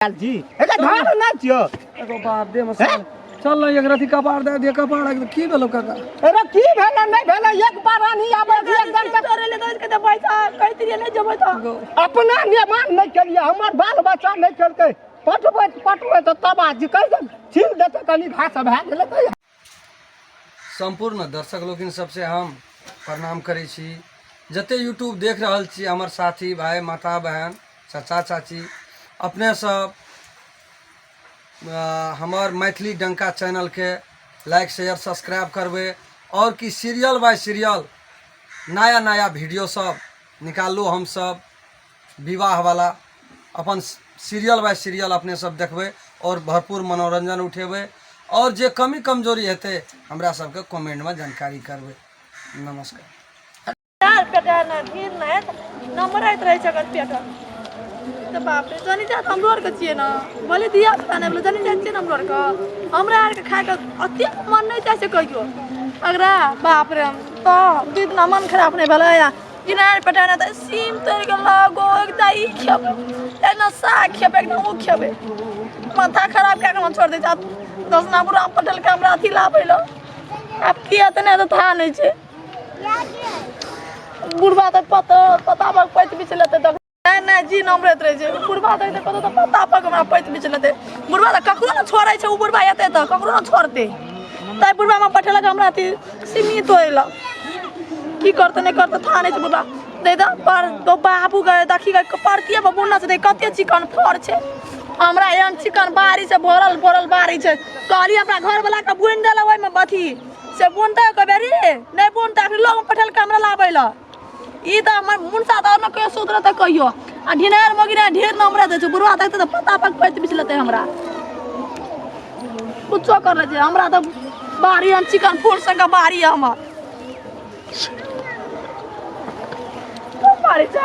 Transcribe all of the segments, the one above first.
जी एका धार ना छियो एगो बाप दे मसा चल न एक रति कपाड़ दे कपाड़ की भेलो काका अरे की भेला नहीं भेला एक बार नहीं आबे एकदम से तोरे ले दे के पैसा कहती नहीं जबै तो अपना निर्माण नहीं करिए हमर बाल बच्चा नहीं करके पटवे तो तब आज कह दे छीन देते कनी घास भा गेले तो संपूर्ण दर्शक लोगिन सबसे हम प्रणाम करै छी जते यूट्यूब देख रहल छी हमर साथी भाई माता बहन चाचा चाची अपने सब हमार मैथिली डंका चैनल के लाइक शेयर सब्सक्राइब करबे और कि सीरियल बाय सीरियल नया नया वीडियो सब निकालू हम सब विवाह वाला अपन सीरियल बाय सीरियल अपने सब देखबे और भरपूर मनोरंजन उठेबे और जे कमी कमजोरी हेते हमरा सबके कमेंट में जानकारी करबे। नमस्कार। यार पेटा ना फिर ना नंबर आइत रहे छक पेटा तो बाप रे जनी जात हमरो आर के छिए ना बोले दिया खाने बोले जनी जात छिए हमरो आर के हमरा आर के खाए के अति मन नहीं चाहे कहियो अगरा बाप रे तो दिन ना मन खराब नहीं भला या इनार पेटा ना त सीम तर के लागो एक दाई खेब एक ना साग खेब एक ना वो खेबे माथा खराब क्या करना छोड़ दे जात 10 ना पूरा पटल के हमरा अथी लाबैलो अब किया तने तो था नहीं छे बुढ़वा तो पता पग पैत बिच लेते तो नहीं जी नंबरत रहे छे बुढ़वा तो कतो तो पता पग हमरा पैत बिच लेते बुढ़वा तो ककरो न छोड़ै छे उ बुढ़वा एते तो ककरो न छोड़ते तै बुढ़वा में पठेला हमरा अथी सीमित होइला की करते नहीं करते था नहीं छे बुढ़वा दे द पर तो बाबू गए देखी गए परतिए बबुना से कते चिकन फर छे हमरा एहन चिकन बारी से भरल बारी छे कहली अपना घर वाला के बुन देला ओइ में बथी से बुनते कबेरी नहीं बुनता फिर लोग पठेल के हमरा लाबैला ई त हमर मुनसा त न के सुधरत कहियो आ ढिनार मगिना ढेर नंबर दे छ बुढ़वा तक त पता पक पैत बिचलते हमरा कुछो कर ले हमरा त बारी हम चिकन फूल संग बारी हमर बारी छ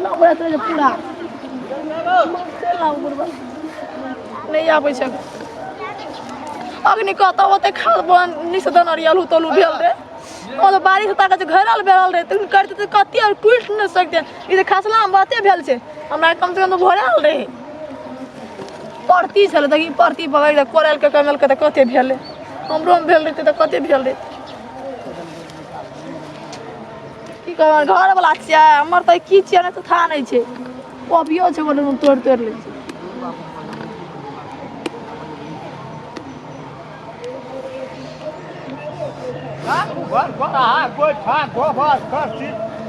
नंबर दे पूरा नहीं आबै छ अग्नि कहता होते खाद बन निसद नरियल उतलू भेल रे ओ तो बारिश होता के घरल भेल रे तुम करते तो कति और टूट न सकते ई तो खसला हम बाते भेल छे हमरा कम से कम तो भरल रे परती छले देखी परती बगैर कोरल के कमल के त कते भेल रे हमरो में भेल रे त कते भेल रे की कहब घर वाला छिया हमर त की छिया न त था नहीं छे पबियो छे बोले तोड़ ले छे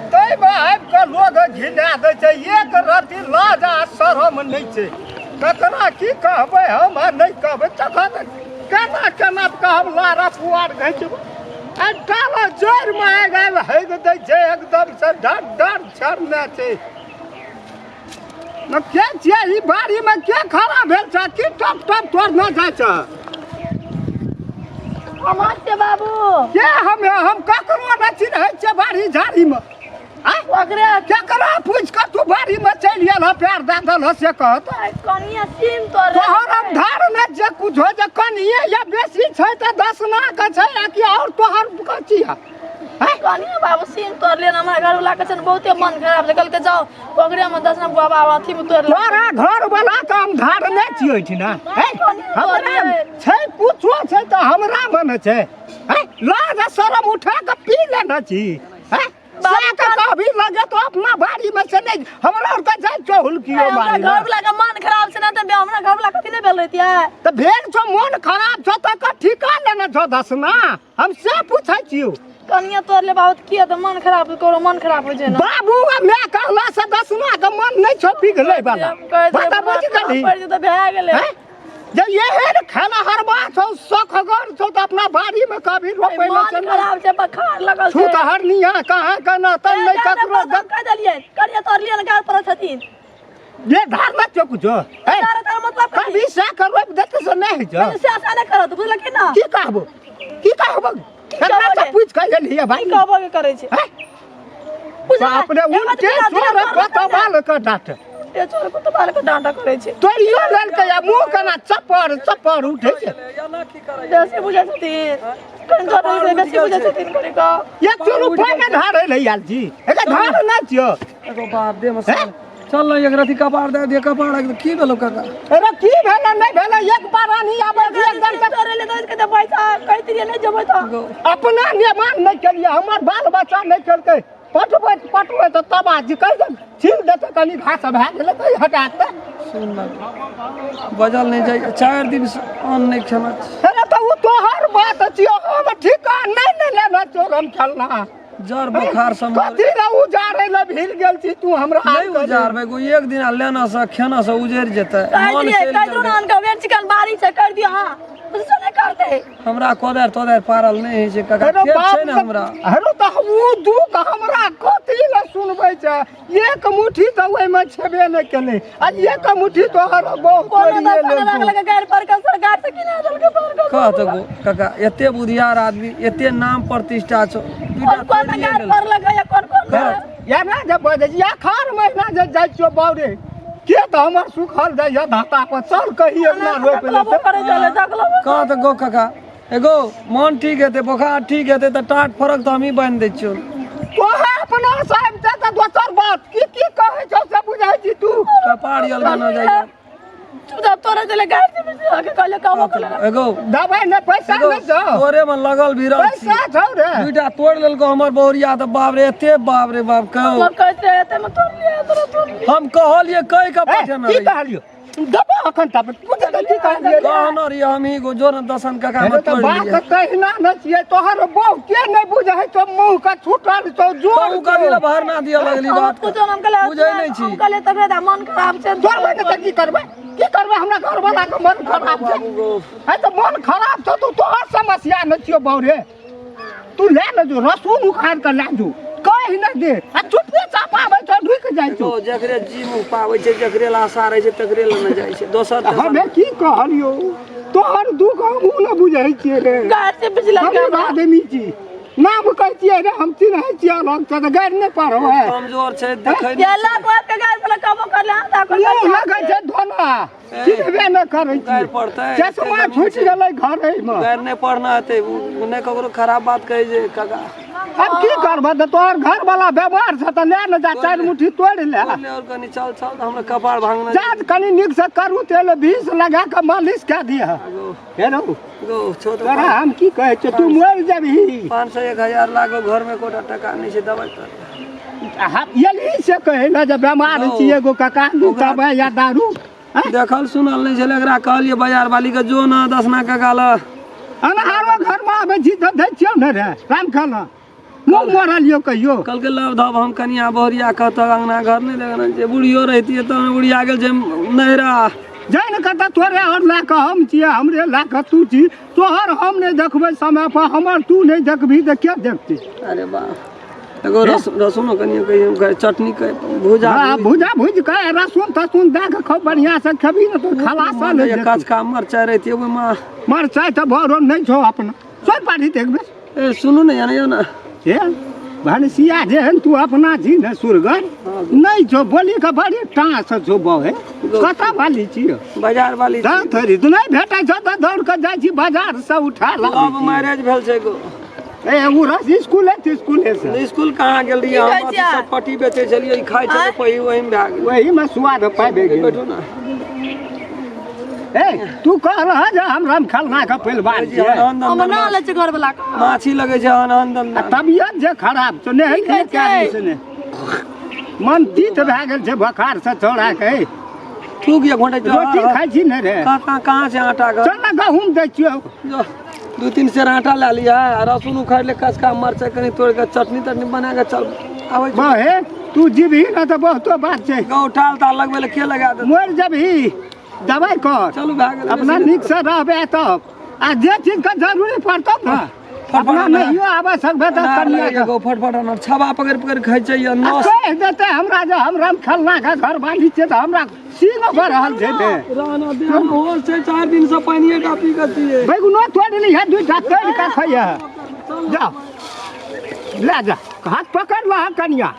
लोग घिना दे छै एक रति लाजा शरम नहीं छै ककरा की कहबै हम नहीं कहबै तखन केना केना कहब लारा पुआर घैचब आ डाला जोर में आ गेल हेग दै छै एकदम से डर छरना छै न के छियै ई बाड़ी में के खड़ा भेल छ की टप टप तोड़ न जाइ छ नमस्ते बाबू के हम ककरो न चिन्है छै बाड़ी झाड़ी में ओकरे केकरा पूछ के तू बाड़ी में चल गेल ह पैर दे दल से कहत कनिया सीम तोर तोहर हम धार न जे कुछ हो जे कनिए या बेसी छै त 10 ना के छै आ कि और तोहर कची है कनिया बाबू सीम तोड़ लेना हमरा घर वाला के छन बहुते मन खराब से कल के जाओ ओकरे में 10 ना बाबा अथी में तोड़ ले तोरा घर वाला के हम धार न छियै ठिना हमरा छै कुछो छै त हमरा मन छै लाज शरम उठा के पी लेना छी कभी लगे तो अपना बाड़ी में से नहीं हमरा और जाय चहुल कियो बाड़ी घर वाला के मन खराब से ना त हमरा घर वाला कथि नहीं भेल रहतिया त भेल छो मन खराब छ त का ठिका लेना छ 10 ना हम से पूछै छियो कनिया तोड़ ले बहुत किया त मन खराब करो मन खराब हो जे ना बाबू मैं कहला से 10 ना के मन नहीं छ पिघले वाला बता बुझ गली पर जे त भए गेले जब ये है खाना हर बात हो सखगर छो त अपना बाड़ी में कभी रोपै न छ खराब से बखार लगल छू त हरनिया कहां कना त नहीं ककरो कह दलिए करिया तोड़ लिया गाल पर छथिन ये धार मत चो कुछ तारा तारा मतलब कभी से कर रोप देते से नहीं छ से आशा नहीं करत बुझल कि ना की कहबो केना से पूछ के लिया भाई की कहबो के करे छे अपने उनके छोड़ पता बाल का डाट डांटे छोड़ को तो बाल को डांटा करे छे तोरियो लेल के या मुंह केना चप्पर उठे छै जैसे बुझा छथिन कन छोड़ से बेसी बुझा छथिन करे का एक चोरू पानी धारे ले यार जी एका धार ना छियो एगो बाप दे मसा चल एक रति कपाड़ दे कपाड़ की भेलो काका अरे की भेला नहीं भेला एक बार नहीं आबे एक दिन के करे ले तो इसके पैसा कहती नहीं जबै तो अपना निर्माण नहीं करिए हमर बाल बच्चा नहीं करके पटवे तो तबाज कह छीन देते कनी घास भए गेलै तो हटा दे सुन ना बजल नहीं जाय 4 दिन से अन्न नहीं खाना अरे तो वो तोहर बात छियो हम ठिका नहीं लेना चोरम खेलना जर बुखार सब कथी ला उजारे ला भीड़ गेल छी तू हमरा नहीं उजार भाई को एक दिन लेना से खाना से उजर जेते कह दो ना उनका वेट चिकन बारी से कर दिया हां उससे नहीं करते हमरा कोदर तोदर पारल नहीं है से काका खेत छै ना हमरा हेरो त वो दुख हमरा कथी ला सुनबै छै एक मुट्ठी त ओइ में छेबे नहीं केले आ एक मुट्ठी तोहर गो कोनो तो लगा गाड़ पर का सरकार से किने दल के पर का कह तो काका एते बुधियार आदमी एते नाम प्रतिष्ठा छो और कौन गाड़ पर लगा या कौन या ना जब बजे या खार महीना जे जाय छियो बावरे के त हमर सुखल जाय या धाता पर चल कहिए ना रोप ले करे चले जगलो कह तो गो काका एगो मन ठीक हेते बुखार ठीक हेते त टाट फरक त हम ही बांध दे छियो तोहा अपना साहब त दोसर बात की कहै छौ से बुझाइ छी तू कपाड़ यल बना जाय तू जब तोरे चले गाड़ से आके कहले काम कर एगो दवाई ने पैसा नहीं छौ तोरे में लगल भी रह पैसा छौ रे दुइटा तोड़ लेलको हमर बहुरिया त बाप रे एते बाप रे बाप कहो हम कहते एते में तोड़ लिया तोड़ हम कहलिए कई का पठना की कहलियो दबा अखन तब पूछे त की कहलियो कहना रे हम ही गो जोर दसन काका अरे मत तो तोड़ बात लिए कहना न छिए तोहर बहु के नहीं बुझै छौ मुंह का छूटल छौ जोर तू कभी ला बाहर ना दिया लगली बात कुछ हम कहले बुझै नहीं छी हम कहले तबे दा मन खराब छै जोर में त की करबै हमरा घर वाला के मन खराब छै है तो मन खराब छ तू तोहर समस्या न छियो बहुरे तू ले न जो रसून उखाड़ के ला जो कह न दे आ चुपे चापाबै छ ढुक जाय छौ तो जकरे जी मुंह पावे छै जकरे ला आशा रहे छै तकरे ला न जाय छै दोसर हमे की कहलियो तोहर दुख हम न बुझै छियै रे गाड़ से पिछला हम आदमी छी नाम कहै छियै रे हम चिन्है छियै अलग से त गाड़ नहि पारो है कमजोर छै देखै ये लाख वाट के गाड़ पर काम कर ले दा कर मुंह लगै छै धोना चिन्हबे न करै गाड़ छी पड़तै चश्मा छूट गेलै घरे में गाड़ नहीं पढ़ना हेतै ने ककरो खराब बात कहै छै काका अब की करबा त तोहर घर वाला बीमार छ त ले न जा 4 मुट्ठी तोड़ ले और कनी चल हमरा कपाड़ भांगना जात कनी निक से करू तेल 20 लगा के मालिश कऽ दिया हेरो गो छोट तोरा हम की कहै छ तू मर जेबही 500 1000 लागो घर में कोटा टका नहीं छै दवाई कर हम यही से कहै न जे बीमार छी एगो कका दवाई या दारू देखल सुनल नहीं छले एकरा कहलिए बाजार वाली के जो ना 10 ना का गाल अनहारो घर में आबै छी त दै छियौ न रे राम खाना मुंह मरलियो कहियो कल के लव धब हम कनिया बहरिया कहत अंगना घर नहीं देखना जे बुढ़ियो रहती त बुढ़िया गेल छै नहरा जान कत तोरे और ला के हम छियै हमरे ला के तू छी तोहर हम नहीं देखबै समय पर हमर तू नहीं देखबी त के देखती अरे बाप एगो रसुन कनिया कहियो चटनी के भुजा हां भुजा भुज के रसुन तसुन दे के खूब बढ़िया से खबी न तो खलासा ले एक काज का मरचाई रहती ओइ मां मरचाई त भरो नहीं छौ अपना सोई पाड़ी देखबे ए सुनु न यानी ना ए भनसिया जेहन तू अपना छी न सुरगर नहीं छौ बोली के बड़ी टांस छौ बहे कता वाली छियो बाजार वाली त थोड़ी तू नहीं भेटै छ त दौड़ के जाइ छी बाजार से उठा ला अब मैरिज भेल छै गो ए उ रस स्कूले से स्कूल कहाँ गेल रही हम चटपटी बेचे छलिए खाइ छलिए पही वही में भाग वही में स्वाद पाबे गेल बैठो ना ए तू कह रहा जे हम राम खलना का पहलवान छियै हम ना ले छै घर वाला माछी लगे छै आनंद तबियत जे खराब छ नहीं की के से ने मन तीत भए गेल छै बुखार से छोड़ा के थूक एक घंटा रोटी खाइ छी न रे कहाँ से आटा का चल ना गहूम दै छियो जो 2-3 सेर आटा ले लिया रसुन उखाड़ ले कसका मरचाई कनी तोड़ के चटनी तटनी बना के चल आवे बहे तू जीबही न त बहुतो बात छै गौ उठाल ता लगबे ले के लगा दे मर जबही दवाई कर चलू भाग गेल अपना निक से रहबे तब आ जे चीज का जरूरी पड़तौ न अपना नहीं आबे सकबे त कनिया के गो फटफट न छबा पकड़ पकड़ खाइ छै या नस कह देते हमरा जे हम राम खलना का घर बांधी छै त हमरा सीनो भर रहल छै रे राना दे हम होल छै 4 दिन से पानिए का पी के दिए बैगुनो तोड़ ली है दुइटा तोड़ के खइया जा ले जा हाथ पकड़ ला कनिया